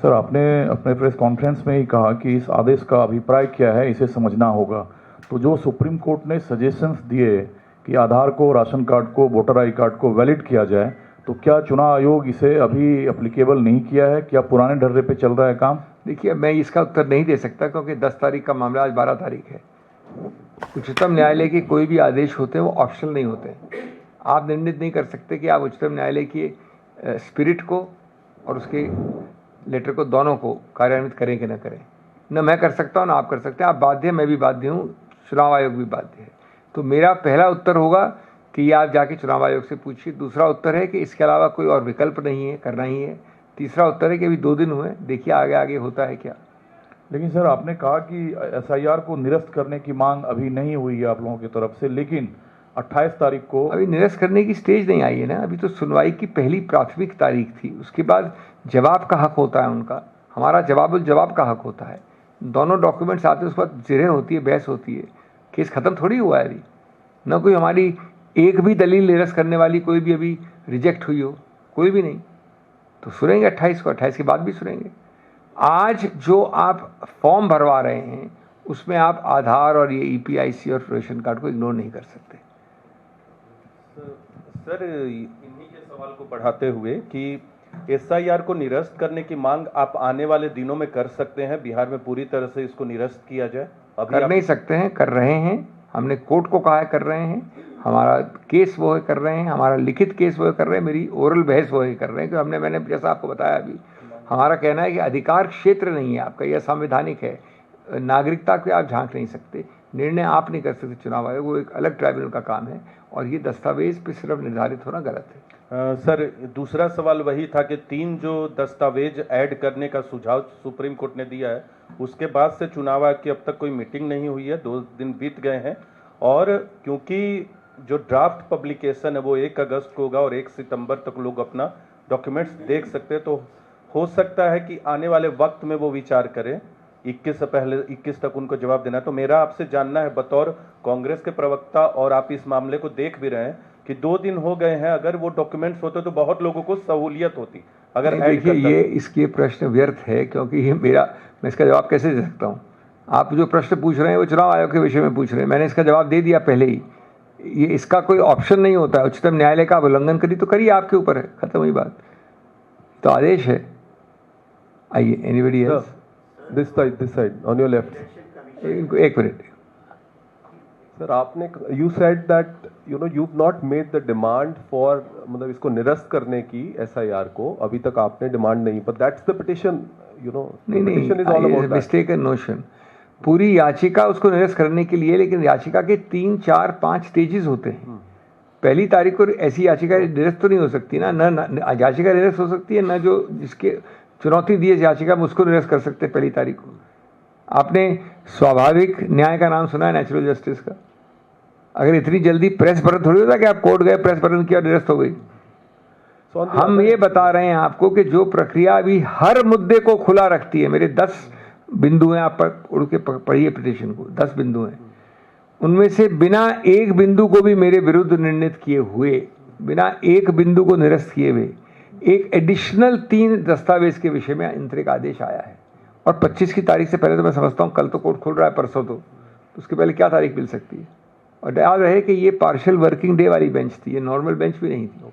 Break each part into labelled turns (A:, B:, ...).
A: Sir, आपने अपने press conference में ही कहा कि इस आदेश का अभिप्राय क्या है, इसे समझना होगा। तो जो सुप्रीम कोर्ट ने सजेशंस दिए कि आधार को, राशन कार्ड को, वोटर आई कार्ड को वैलिड किया जाए, तो क्या चुनाव आयोग इसे अभी एप्लीकेबल नहीं किया है? क्या पुराने ढर्रे पे चल रहा है काम?
B: देखिए, मैं इसका उत्तर नहीं दे सकता क्योंकि 10 तारीख का मामला, आज 12 तारीख है। उच्चतम न्यायालय के कोई भी आदेश होते हैं वो ऑप्शनल नहीं होते। आप निर्णित नहीं कर सकते कि आप उच्चतम न्यायालय की स्पिरिट को और उसके लेटर को, दोनों को कार्यान्वित करें कि न करें। न मैं कर सकता हूँ, ना आप कर सकते हैं। आप बाध्य हैं, मैं भी बाध्य हूँ, चुनाव आयोग भी बाध्य है। तो मेरा पहला उत्तर होगा कि ये आप जाके चुनाव आयोग से पूछिए। दूसरा उत्तर है कि इसके अलावा कोई और विकल्प नहीं है, करना ही है। तीसरा उत्तर है कि अभी 2 दिन हुए, देखिए आगे आगे होता है क्या।
A: लेकिन सर, आपने कहा कि एसआईआर को निरस्त करने की मांग अभी नहीं हुई है आप लोगों की तरफ से, लेकिन 28 तारीख को
B: अभी निरस्त करने की स्टेज नहीं आई है ना। अभी तो सुनवाई की पहली प्राथमिक तारीख थी, उसके बाद जवाब का हक होता है उनका, हमारा जवाब का हक होता है। दोनों डॉक्यूमेंट्स आते हैं, उसके बाद जिरह होती है, बहस होती है। केस ख़त्म थोड़ी हुआ है अभी। न कोई हमारी एक भी दलील निरस्त करने वाली कोई भी अभी रिजेक्ट हुई हो, कोई भी नहीं। तो सुनेंगे 28 को, 28 के बाद भी सुनेंगे। आज जो आप फॉर्म भरवा रहे हैं उसमें आप आधार और ये ईपीआईसी और रेशन कार्ड को इग्नोर नहीं कर सकते।
C: सर, इन्हीं के सवाल को बढ़ाते हुए कि एसआईआर को निरस्त करने की मांग आप आने वाले दिनों में कर सकते हैं, बिहार में पूरी तरह से इसको निरस्त किया जाए?
B: अभी कर नहीं सकते हैं, कर रहे हैं। हमने कोर्ट को कहा है कर रहे हैं, हमारा केस वो है कर रहे हैं, हमारा लिखित केस वो है कर रहे हैं, मेरी ओरल बहस वो है कर रहे हैं। क्योंकि मैंने जैसा आपको बताया अभी, हमारा कहना है कि अधिकार क्षेत्र नहीं है आपका, यह संवैधानिक है। नागरिकता को आप झांक नहीं सकते, निर्णय आप नहीं कर सकते। चुनाव आयोग वो एक अलग ट्राइब्यूनल का काम है, और ये दस्तावेज पे सिर्फ निर्धारित होना गलत है।
C: सर, दूसरा सवाल वही था कि 3 जो दस्तावेज ऐड करने का सुझाव सुप्रीम कोर्ट ने दिया है, उसके बाद से चुनाव आयोग की अब तक कोई मीटिंग नहीं हुई है, 2 दिन बीत गए हैं। और क्योंकि जो ड्राफ्ट पब्लिकेशन है वो 1 अगस्त को होगा और 1 सितंबर तक लोग अपना डॉक्यूमेंट्स देख सकते हैं, तो हो सकता है कि आने वाले वक्त में वो विचार करें। 21 से पहले 21 तक उनको जवाब देना है। तो मेरा आपसे जानना है बतौर कांग्रेस के प्रवक्ता, और आप इस मामले को देख भी रहे हैं कि 2 दिन हो गए हैं, अगर वो डॉक्यूमेंट्स होते तो बहुत लोगों को सहूलियत होती। अगर
B: देखिए, ये इसके प्रश्न व्यर्थ है, क्योंकि ये मैं इसका जवाब कैसे दे सकता हूँ? आप जो प्रश्न पूछ रहे हैं वो चुनाव आयोग के विषय में पूछ रहे हैं, मैंने इसका जवाब दे दिया पहले ही। ये इसका कोई ऑप्शन नहीं होता है। उच्चतम न्यायालय का उल्लंघन करी तो करिए, आपके ऊपर है, खत्म हुई बात। तो आदेश है। आइए, anybody else?
D: This side on your left.
B: एक मिनट
D: सर, आपने you said that you not made the demand for, मतलब इसको निरस्त करने की एसआईआर को अभी तक आपने डिमांड नहीं, but that's the petition,
B: petition is all about mistaken notion. पूरी याचिका उसको निरस्त करने के लिए, लेकिन याचिका के 3, 4, 5 स्टेजेस होते हैं। पहली तारीख को ऐसी याचिका निरस्त तो नहीं हो सकती ना, याचिका निरस्त हो सकती है ना, जो जिसके चुनौती दी है याचिका में उसको निरस्त कर सकते हैं पहली तारीख को। आपने स्वाभाविक न्याय का नाम सुना है, नेचुरल जस्टिस का? अगर इतनी जल्दी प्रेस बटन थोड़ी होता कि आप कोर्ट गए, प्रेस बटन किया, निरस्त हो गई। हम ये बता रहे हैं आपको कि जो प्रक्रिया अभी हर मुद्दे को खुला रखती है, मेरे 10 बिंदु हैं, आप उड़ के पढ़िए पिटीशन को, 10 बिंदु हैं। उनमें से बिना एक बिंदु को भी मेरे विरुद्ध निर्णित किए हुए, बिना एक बिंदु को निरस्त किए हुए, एक एडिशनल 3 दस्तावेज के विषय में इंतरिक आदेश आया है। और 25 की तारीख से पहले तो मैं समझता हूँ, कल तो कोर्ट खुल रहा है, परसों तो उसके पहले क्या तारीख मिल सकती है? और याद रहे कि ये पार्शियल वर्किंग डे वाली बेंच थी, ये नॉर्मल बेंच भी नहीं थी।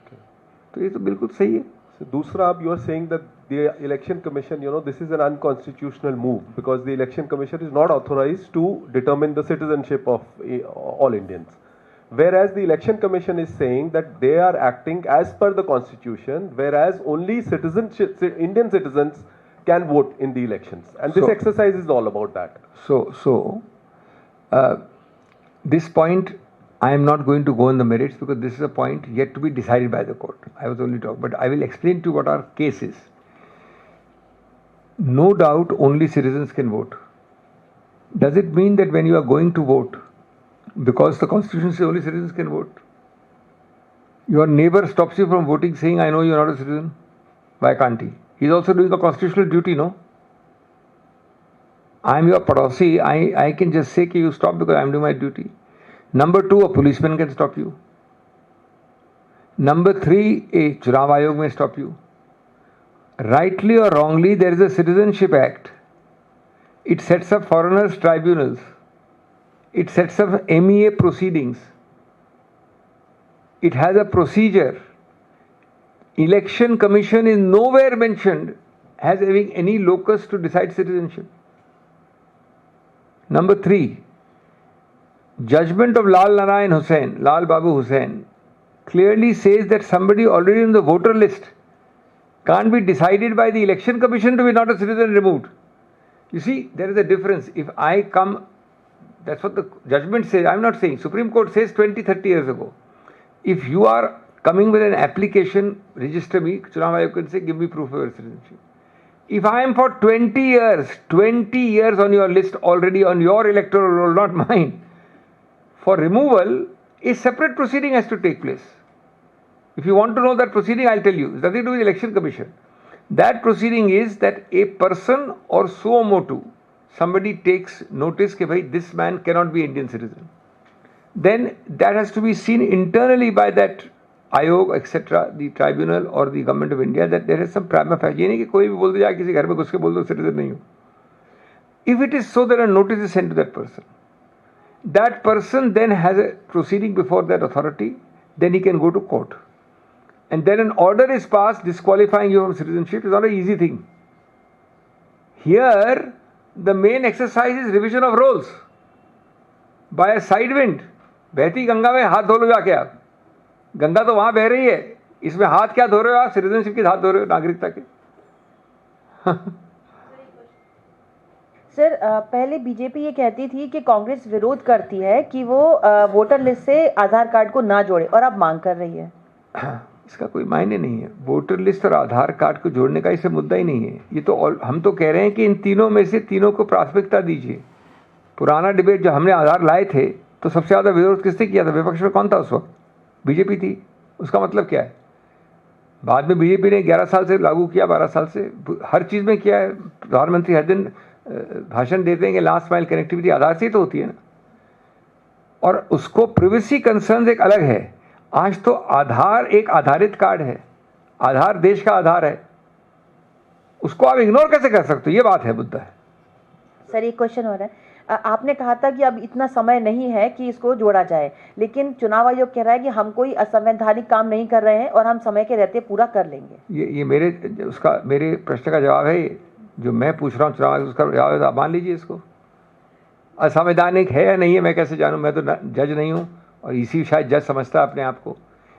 B: तो ये तो बिल्कुल सही है।
D: दूसरा, आप you are saying that the election commission, this is an unconstitutional move because the election commission is not authorised to determine the citizenship of all Indians, whereas the election commission is saying that they are acting as per the constitution, whereas only Indian citizens can vote in the elections, and this exercise is all about that.
B: This point I am not going to go in the merits, because this is a point yet to be decided by the court. I was only talking, but I will explain to you what our case is. No doubt only citizens can vote. Does it mean that when you are going to vote, because the constitution says only citizens can vote, your neighbor stops you from voting saying, I know you are not a citizen? Why can't he? He is also doing a constitutional duty, no? I am your padosi, I can just say कि you stop because I am doing my duty. Number 2, a policeman can stop you. Number 3, a चुनाव आयोग में stop you. rightly or wrongly, there is a Citizenship Act. It sets up foreigners tribunals. It sets up MEA proceedings. It has a procedure. Election Commission is nowhere mentioned as having any locus to decide citizenship. Number 3, judgment of Lal Babu Hussain, clearly says that somebody already on the voter list can't be decided by the Election Commission to be not a citizen removed. You see, there is a difference. If I come, that's what the judgment says. I'm not saying. Supreme Court says 20, 30 years ago. If you are coming with an application, register me, Chunav Aayog can say, give me proof of your citizenship. If I am for 20 years on your list already on your electoral roll, not mine, for removal, a separate proceeding has to take place. If you want to know that proceeding, I'll tell you. It's nothing to do with the Election Commission. That proceeding is that a person or suo motu, somebody takes notice that this man cannot be Indian citizen. Then that has to be seen internally by that Ayog, etc., the tribunal or the government of India, that there is some prima facie. ये नहीं कि कोई भी बोल दे जाए किसी घर में घुस के बोल दो citizen नहीं हो. If it is so that a notice is sent to that person then has a proceeding before that authority, then he can go to court. And then an order is passed disqualifying you from citizenship. Is not an easy thing. Here, the main exercise is revision of roles by a side wind. बहती गंगा में हाथ धो लो जाके आप. गंगा तो वहां बह रही है, इसमें हाथ क्या धो रहे हो आप? सिटीजनशिप के हाथ धो रहे हो, नागरिकता के.
E: सर, पहले बीजेपी ये कहती थी कि कांग्रेस विरोध करती है कि वो वोटर लिस्ट से आधार कार्ड को ना जोड़े, और अब मांग कर रही है.
B: इसका कोई मायने नहीं है. वोटर लिस्ट और आधार कार्ड को जोड़ने का इसे मुद्दा ही नहीं है. ये तो हम तो कह रहे हैं कि इन तीनों में से तीनों को प्राथमिकता दीजिए. पुराना डिबेट जब हमने आधार लाए थे तो सबसे ज़्यादा विरोध किसने किया था? विपक्ष में कौन था उस वक्त? बीजेपी थी. उसका मतलब क्या है? बाद में बीजेपी ने 11 साल से लागू किया, 12 साल से हर चीज़ में किया है. प्रधानमंत्री हर दिन भाषण देते हैं कि लास्ट माइल कनेक्टिविटी आधार से ही तो होती है ना. और उसको प्रिवेसी कंसर्न एक अलग है. आज तो आधार एक आधारित कार्ड है, आधार देश का आधार है, उसको आप इग्नोर कैसे कर सकते हो? ये बात है, मुद्दा है.
E: सर, एक क्वेश्चन हो रहा है. आपने कहा था कि अब इतना समय नहीं है कि इसको जोड़ा जाए, लेकिन चुनाव आयोग कह रहा है कि हम कोई असंवैधानिक काम नहीं कर रहे हैं और हम समय के रहते पूरा कर लेंगे.
B: ये मेरे प्रश्न का जवाब है. जो मैं पूछ रहा हूँ चुनाव आयोग, उसका जवाब आप मान लीजिए. इसको असंवैधानिक है या नहीं है मैं कैसे जानूँ? मैं तो जज नहीं हूँ, और इसी शायद जज समझता है अपने आप को.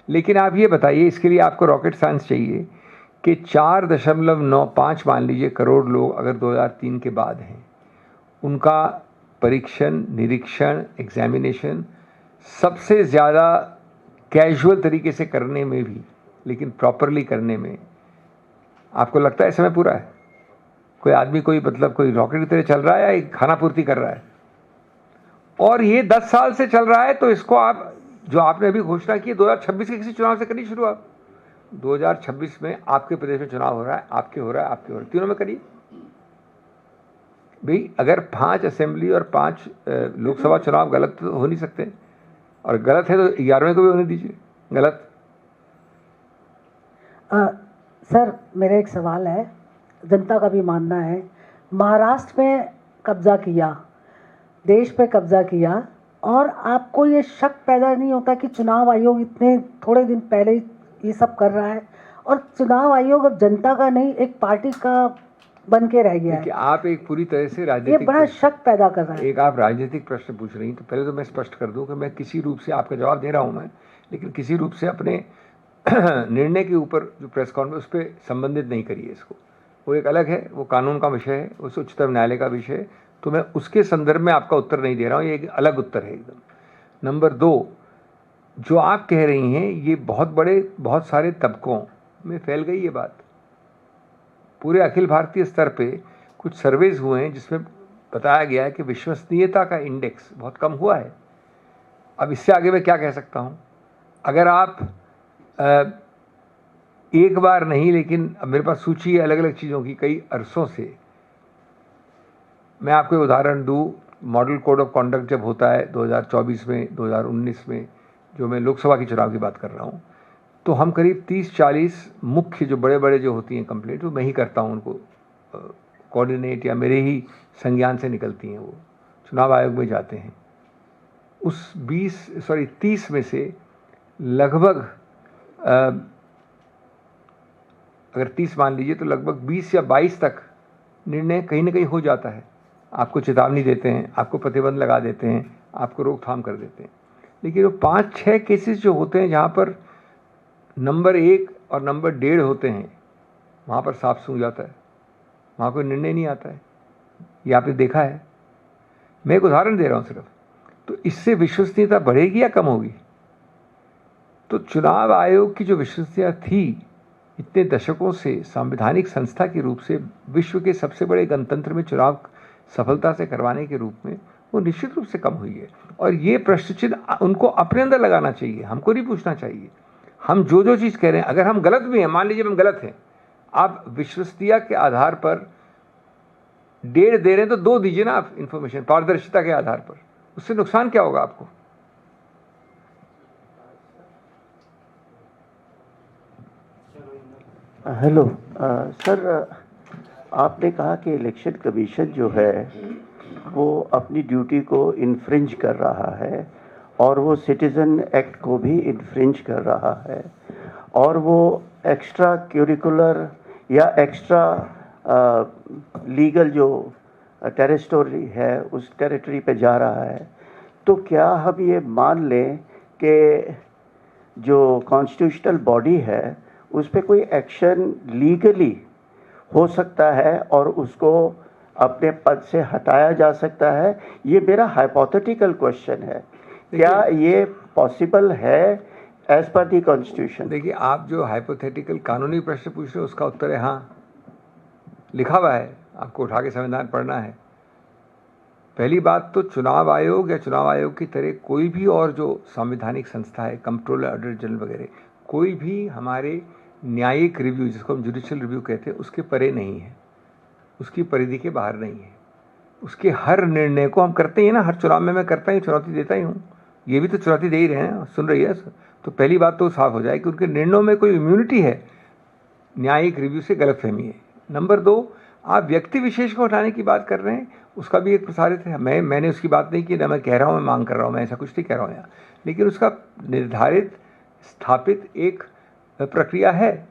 B: लेकिन आप ये बताइए, इसके लिए आपको रॉकेट साइंस चाहिए कि 4.95 मान लीजिए करोड़ लोग अगर 2003 के बाद हैं, उनका परीक्षण, निरीक्षण, एग्जामिनेशन सबसे ज़्यादा कैजुअल तरीके से करने में भी, लेकिन प्रॉपरली करने में आपको लगता है समय पूरा है? कोई आदमी कोई रॉकेट की तरह चल रहा है या खाना पूर्ति कर रहा है? और ये 10 साल से चल रहा है. तो इसको आप, जो आपने अभी घोषणा की 2026 के किसी चुनाव से करिए शुरू. आप 2026 में आपके प्रदेश में चुनाव हो रहा है, आपके हो रहा है, तीनों में करिए भाई. अगर 5 असेंबली और 5 लोकसभा चुनाव गलत तो हो नहीं सकते, और गलत है तो 11वें को भी होने दीजिए गलत.
F: सर, मेरा एक सवाल है. जनता का भी मानना है, महाराष्ट्र में कब्जा किया, देश पे कब्जा किया, और आपको ये शक पैदा नहीं होता कि चुनाव आयोग इतने थोड़े दिन पहले ये सब कर रहा है, और चुनाव आयोग अब जनता का नहीं एक पार्टी का बन के रह गया है?
B: आप एक पूरी तरह से राजनीतिक,
F: ये बड़ा शक पैदा कर रहा है.
B: एक आप राजनीतिक प्रश्न पूछ रही हैं. तो पहले तो मैं स्पष्ट कर दूं कि मैं किसी रूप से आपका जवाब दे रहा हूं मैं, लेकिन किसी रूप से अपने निर्णय के ऊपर जो प्रेस कॉन्फ्रेंस उस पर संबंधित नहीं करिए इसको. वो एक अलग है, वो कानून का विषय है, उस उच्चतम न्यायालय का विषय है. तो मैं उसके संदर्भ में आपका उत्तर नहीं दे रहा हूँ. ये एक अलग उत्तर है एकदम. नंबर 2, जो आप कह रही हैं ये बहुत सारे तबकों में फैल गई ये बात. पूरे अखिल भारतीय स्तर पे कुछ सर्वेज हुए हैं जिसमें बताया गया है कि विश्वसनीयता का इंडेक्स बहुत कम हुआ है. अब इससे आगे मैं क्या कह सकता हूँ? अगर आप एक बार नहीं, लेकिन अब मेरे पास सूची है अलग अलग चीज़ों की कई अरसों से. मैं आपको उदाहरण दूँ, मॉडल कोड ऑफ कॉन्डक्ट जब होता है 2024 में, 2019 में, जो मैं लोकसभा के चुनाव की बात कर रहा हूँ, तो हम करीब 30-40 मुख्य जो बड़े बड़े जो होती हैं कंप्लेंट, वो मैं ही करता हूँ उनको कोऑर्डिनेट, या मेरे ही संज्ञान से निकलती हैं, वो चुनाव आयोग में जाते हैं। उस 30 में से लगभग अगर 30 मान लीजिए तो लगभग 20 या 22 तक निर्णय कहीं ना कहीं हो जाता है। आपको चेतावनी देते हैं, आपको प्रतिबंध लगा देते हैं, आपको रोकथाम कर देते हैं। लेकिन वो 5-6 केसेस जो होते हैं जहाँ पर नंबर 1 और नंबर 1.5 होते हैं, वहाँ पर साफ सूझ जाता है, वहाँ कोई निर्णय नहीं आता है। ये आपने देखा है। मैं एक उदाहरण दे रहा हूँ सिर्फ। तो इससे विश्वसनीयता बढ़ेगी या कम होगी? तो चुनाव आयोग की जो विश्वसनीयता थी इतने दशकों से संवैधानिक संस्था के रूप से, विश्व के सबसे बड़े गणतंत्र में चुनाव सफलता से करवाने के रूप में, वो निश्चित रूप से कम हुई है। और ये प्रश्न चिन्ह उनको अपने अंदर लगाना चाहिए, हमको नहीं पूछना चाहिए। हम जो चीज़ कह रहे हैं, अगर हम गलत भी हैं, मान लीजिए हम गलत हैं, आप विश्वसनीयता के आधार पर 1.5 दे रहे हैं तो 2 दीजिए ना आप इंफॉर्मेशन, पारदर्शिता के आधार पर। उससे नुकसान क्या होगा आपको?
G: हेलो सर, आपने कहा कि इलेक्शन कमीशन जो है वो अपनी ड्यूटी को इन्फ्रिंज कर रहा है और वो सिटीज़न एक्ट को भी इन्फ्रिंज कर रहा है, और वो एक्स्ट्रा करिकुलर या एक्स्ट्रा लीगल जो टेरिटरी है उस टेरिटरी पे जा रहा है। तो क्या हम ये मान लें कि जो कॉन्स्टिट्यूशनल बॉडी है उस पर कोई एक्शन लीगली हो सकता है और उसको अपने पद से हटाया जा सकता है? ये मेरा हाइपोथेटिकल क्वेश्चन है, क्या ये पॉसिबल है एज पर दी कॉन्स्टिट्यूशन?
B: देखिए, आप जो हाइपोथेटिकल कानूनी प्रश्न पूछ रहे हो उसका उत्तर है हाँ, लिखा हुआ है, आपको उठा के संविधान पढ़ना है। पहली बात तो चुनाव आयोग या चुनाव आयोग की तरह कोई भी और जो संवैधानिक संस्था है, कंट्रोलर, ऑडिटर जनरल वगैरह, कोई भी हमारे न्यायिक रिव्यू, जिसको हम जुडिशियल रिव्यू कहते हैं, उसके परे नहीं है, उसकी परिधि के बाहर नहीं है। उसके हर निर्णय को हम करते हैं ना, हर चुनाव में मैं करता ही, चुनौती देता ही हूँ, ये भी तो चुनौती दे ही रहे हैं, सुन रही है। तो पहली बात तो साफ हो जाए कि उनके निर्णयों में कोई इम्यूनिटी है, न्यायिक रिव्यू से गलतफहमी है। नंबर 2, आप व्यक्ति विशेष को हटाने की बात कर रहे हैं, उसका भी एक प्रसारित है। मैंने उसकी बात नहीं की, ना मैं कह रहा हूँ, मैं मांग कर रहा हूँ, मैं ऐसा कुछ नहीं कह रहा हूँ यहाँ। लेकिन उसका निर्धारित स्थापित एक प्रक्रिया है,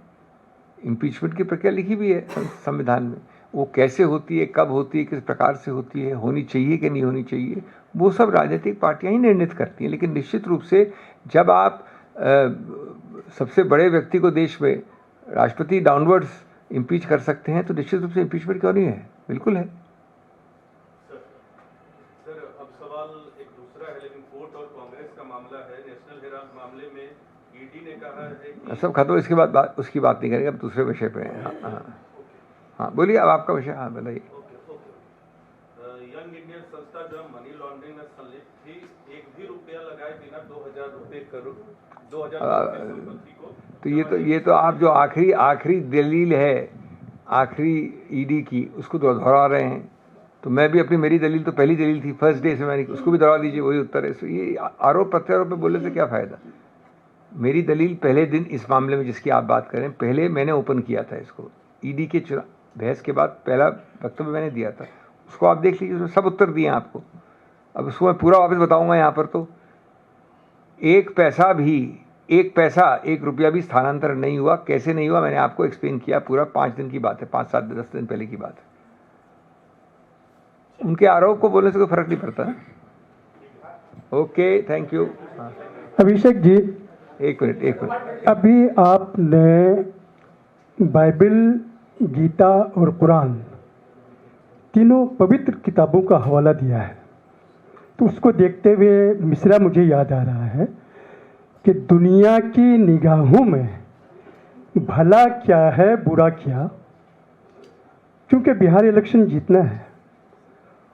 B: इम्पीचमेंट की प्रक्रिया लिखी भी है संविधान में। वो कैसे होती है, कब होती है, किस प्रकार से होती है, होनी चाहिए कि नहीं होनी चाहिए, वो सब राजनीतिक पार्टियां ही निर्णित करती हैं। लेकिन निश्चित रूप से जब आप सबसे बड़े व्यक्ति को देश में, राष्ट्रपति डाउनवर्ड्स इम्पीच कर सकते हैं, तो निश्चित रूप से इम्पीचमेंट क्यों नहीं है? बिल्कुल है।
C: सर, अब सवाल एक दूसरा है, लेकिन कोर्ट और कांग्रेस का मामला है। नेशनल हेराल्ड मामले में ईडी ने कहा है कि
B: सब खत्म, इसके बाद उसकी बात नहीं करेंगे, अब दूसरे विषय पे हैं। हाँ बोलिए, अब आपका विषय। हाँ बताइए।
C: यंग इंडियन संस्था जो मनी लॉन्ड्रिंग में संलिप्त थी, 1 भी रुपया लगाए बिना 2000 रुपये करोड़ 2000 संपत्ति को।
B: तो ये तो आप जो आखिरी दलील है, आखिरी ईडी की, उसको दोहरा रहे हैं। तो मैं भी अपनी, मेरी दलील तो पहली दलील थी, फर्स्ट डे से मैंने, उसको भी दोहरा दीजिए, वही उत्तर है। ये आरोप प्रत्यारोप में बोलने से क्या फ़ायदा? मेरी दलील पहले दिन इस मामले में जिसकी आप बात करें, पहले मैंने ओपन किया था इसको, ईडी के बहस के बाद पहला वक्तव्य मैंने दिया था, उसको आप देख लीजिए, उसमें सब उत्तर दिए हैं आपको। अब उसको मैं पूरा वापस बताऊंगा यहाँ पर। तो 1 पैसा 1 रुपया भी स्थानांतरण नहीं हुआ। कैसे नहीं हुआ मैंने आपको एक्सप्लेन किया पूरा। 5 दिन की बात है, 5-7-10 दिन पहले की बात है। उनके आरोप को बोलने से कोई फर्क नहीं पड़ता। Okay, thank you.
H: Abhishek ji,
B: एक मिनट।
H: अभी आपने बाइबल, गीता और कुरान तीनों पवित्र किताबों का हवाला दिया है, तो उसको देखते हुए मिसरा मुझे याद आ रहा है कि दुनिया की निगाहों में भला क्या है, बुरा क्या। क्योंकि बिहार इलेक्शन जीतना है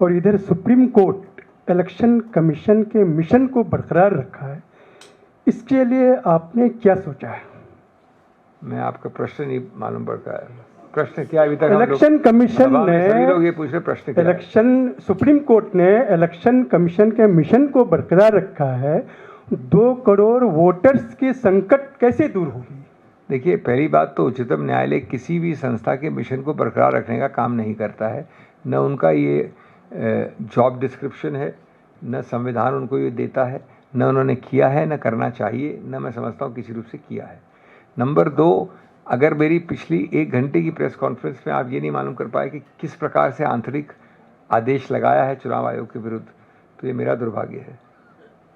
H: और इधर सुप्रीम कोर्ट इलेक्शन कमीशन के मिशन को बरकरार रखा है, इसके लिए आपने क्या सोचा है?
B: मैं आपका प्रश्न नहीं मालूम पड़ता है। प्रश्न क्या अभी तक
H: इलेक्शन कमीशन ने,
B: सभी लोग ये पूछ रहे प्रश्न क्या?
H: इलेक्शन, सुप्रीम कोर्ट ने इलेक्शन कमीशन के मिशन को बरकरार रखा है 2 करोड़ वोटर्स के संकट कैसे दूर होगी?
B: देखिए, पहली बात तो उच्चतम न्यायालय किसी भी संस्था के मिशन को बरकरार रखने का काम नहीं करता है। न उनका ये जॉब डिस्क्रिप्शन है, न संविधान उनको ये देता है, न उन्होंने किया है, न करना चाहिए, न मैं समझता हूँ किसी रूप से किया है। नंबर 2, अगर मेरी पिछली 1 घंटे की प्रेस कॉन्फ्रेंस में आप ये नहीं मालूम कर पाए कि किस प्रकार से आंतरिक आदेश लगाया है चुनाव आयोग के विरुद्ध, तो ये मेरा दुर्भाग्य है।